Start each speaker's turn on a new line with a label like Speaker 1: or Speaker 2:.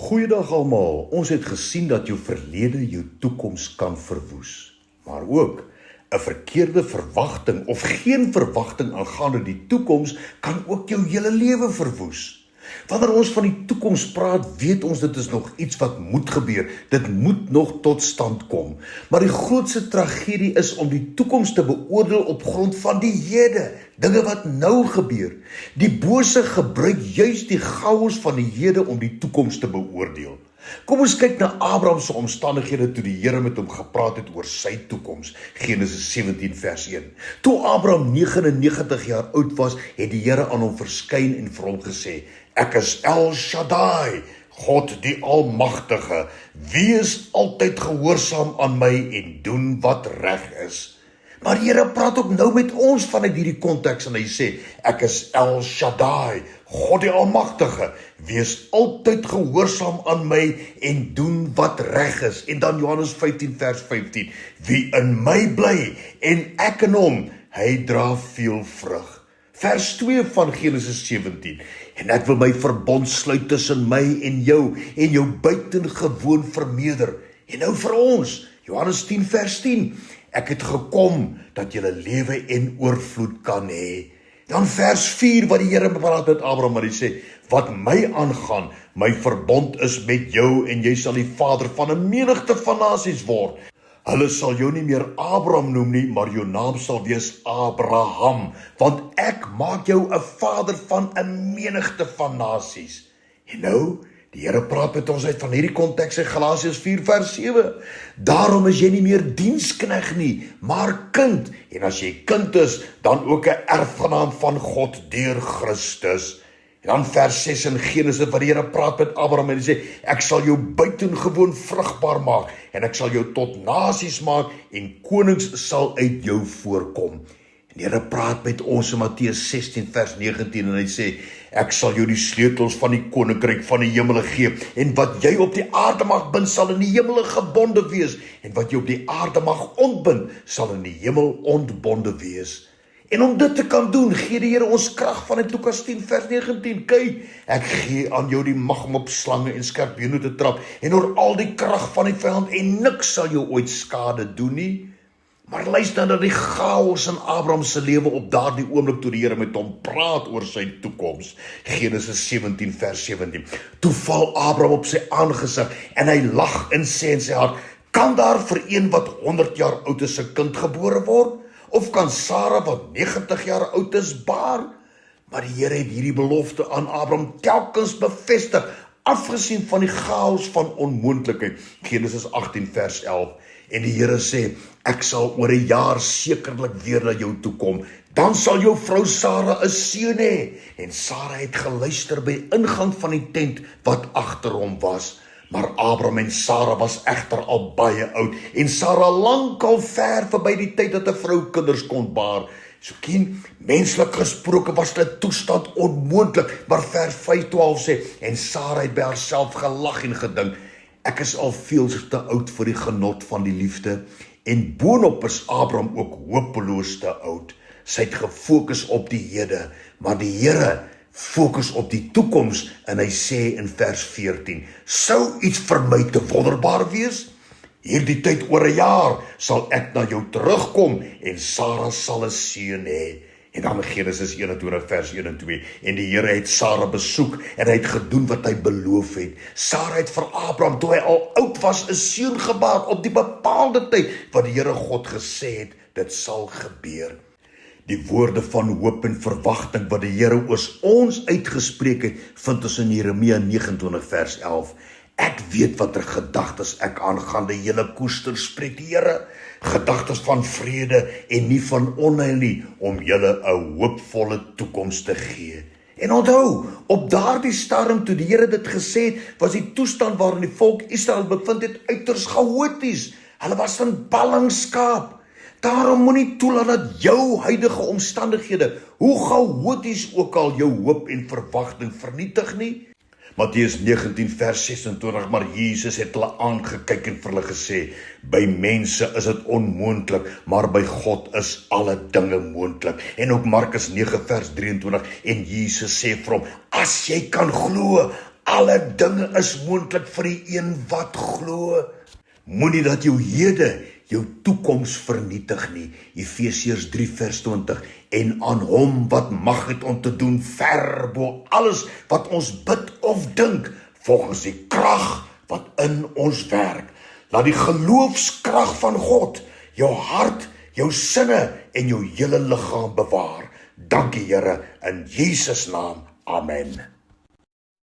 Speaker 1: Goeiedag almal, ons het gesien dat jou verlede jou toekoms kan verwoes, maar ook 'n verkeerde verwagting of geen verwagting aangaande die toekoms kan ook jou hele lewe verwoes. Wanneer ons van die toekoms praat, weet ons dit is nog iets wat moet gebeur, dit moet nog tot stand kom. Maar die grootste tragedie is om die toekoms te beoordeel op grond van die hede, dinge wat nou gebeur. Die bose gebruik juis die chaos van die hede om die toekoms te beoordeel. Kom ons kyk na Abraham se omstandighede toe die Here met hom gepraat het oor sy toekoms. Genesis 17 vers 1. Toe Abraham 99 jaar oud was, het die Here aan hom verskyn en vir hom gesê: "Ek is El Shaddai, God die Almagtige. Wees altyd gehoorsaam aan my en doen wat reg is." Maar die Here praat ook nou met ons vanuit hierdie konteks en hy sê: "Ek is El Shaddai, God die Almagtige. Wees altyd gehoorsaam aan my en doen wat reg is." En dan Johannes 15 vers 15. "Wie in my bly en ek in hom, hy dra veel vrug." Vers 2 van Genesis 17. "En ek wil my verbond sluit tussen my en jou buitengewoon vermeerder." En nou vir ons, Johannes 10 vers 10. "Ek het gekom dat julle lewe en oorvloed kan hê." Dan vers 4 wat die Here bepraat met Abraham, maar hy sê: "Wat my aangaan, my verbond is met jou en jy sal die vader van 'n menigte van nasies word. Hulle sal jou nie meer Abraham noem nie, maar jou naam sal wees Abraham, want ek maak jou 'n vader van 'n menigte van nasies." En nou, die Here praat met ons uit van hierdie konteks in Galasiërs 4 vers 7. "Daarom is jy nie meer dienskneg nie, maar kind. En as jy kind is, dan ook 'n erfgenaam van God deur Christus." En dan vers 6 in Genesis wat die Here praat met Abraham en hy sê: "Ek sal jou buitengewoon vrugbaar maak en ek sal jou tot nasies maak en konings sal uit jou voorkom." En die Here praat met ons in Matteus 16 vers 19 en hy sê: "Ek sal jou die sleutels van die koninkryk van die hemele gee, en wat jy op die aarde mag bind sal in die hemele gebonde wees, en wat jy op die aarde mag ontbind sal in die hemel ontbonde wees." En om dit te kan doen, gee die Here ons krag vanuit Lukas 10 vers 19. "Kyk, ek gee aan jou die mag om op slange en skorpioene te trap en oor al die krag van die vyand, en niks sal jou ooit skade doen nie." Maar luister na die chaos in Abraham se lewe op daardie oomblik toe die Here met hom praat oor sy toekoms. Genesis 17 vers 17. "Toe val Abraham op sy aangesig en hy lag en sê in sy hart: kan daar vir een wat 100 jaar oud is 'n kind gebore word? Of kan Sara wat 90 jaar oud is baar?" Maar die Here het hierdie belofte aan Abraham telkens bevestig, afgesien van die chaos van onmoontlikheid. Genesis 18 vers 11. En die Here sê: "Ek sal oor 'n jaar sekerlik weer na jou toe kom. Dan sal jou vrou Sara 'n seun hê." En Sara het geluister by ingang van die tent wat agter hom was. Maar Abraham en Sara was egter al baie oud en Sara lankal ver verby die tyd dat 'n vrou kinders kon baar. So menslik gesproke was dit toestand onmoontlik, maar vers 5:12 sê: "En Sara het by haarself gelag en gedink: ek is al veel te oud vir die genot van die liefde, en boonop is Abraham ook hopeloos te oud." Sy het gefokus op die hede, maar die Here fokus op die toekoms en hy sê in vers 14: "Sou iets vir my te wonderbaar wees? Hierdie tyd oor 'n jaar sal ek na jou terugkom en Sara sal 'n seun hê." En dan Genesis 21 vers 1 en 2. "En die Here het Sara besoek en hy het gedoen wat hy beloof het. Sara het vir Abraham toe hy al oud was 'n seun gebaar op die bepaalde tyd wat die Here God gesê het dit sal gebeur." Die woorde van hoop en verwagting wat die Here oor ons uitgespreek het, vind ons in Jeremia 29 vers 11. "Ek weet watter gedagtes ek aangaande julle koester, spreek die Here, gedagtes van vrede en nie van onheil nie, om julle 'n hoopvolle toekoms te gee." En onthou, op daardie stadium toe die Here dit gesê het, was die toestand waarin die volk Israel bevind het uiters chaoties. Hulle was in ballingskaap. Daarom moenie toelaat dat jou huidige omstandighede, hoe chaoties ook al, jou hoop en verwagting vernietig nie. Matteus 19 vers 26, "Maar Jesus het hulle aangekyk en vir hulle gesê: by mense is dit onmoontlik, maar by God is alle dinge moontlik." En ook Markus 9 vers 23, en Jesus sê vir hom: "As jy kan glo, alle dinge is moontlik vir die een wat glo. Moenie dat jou hede jou toekoms vernietig nie. Efesiërs 3 vers 20. En aan hom wat mag het om te doen ver bo alles wat ons bid of dink, volgens die krag wat in ons werk. Laat die geloofskrag van God jou hart, jou sinne en jou hele liggaam bewaar. Dankie Here, in Jesus naam. Amen.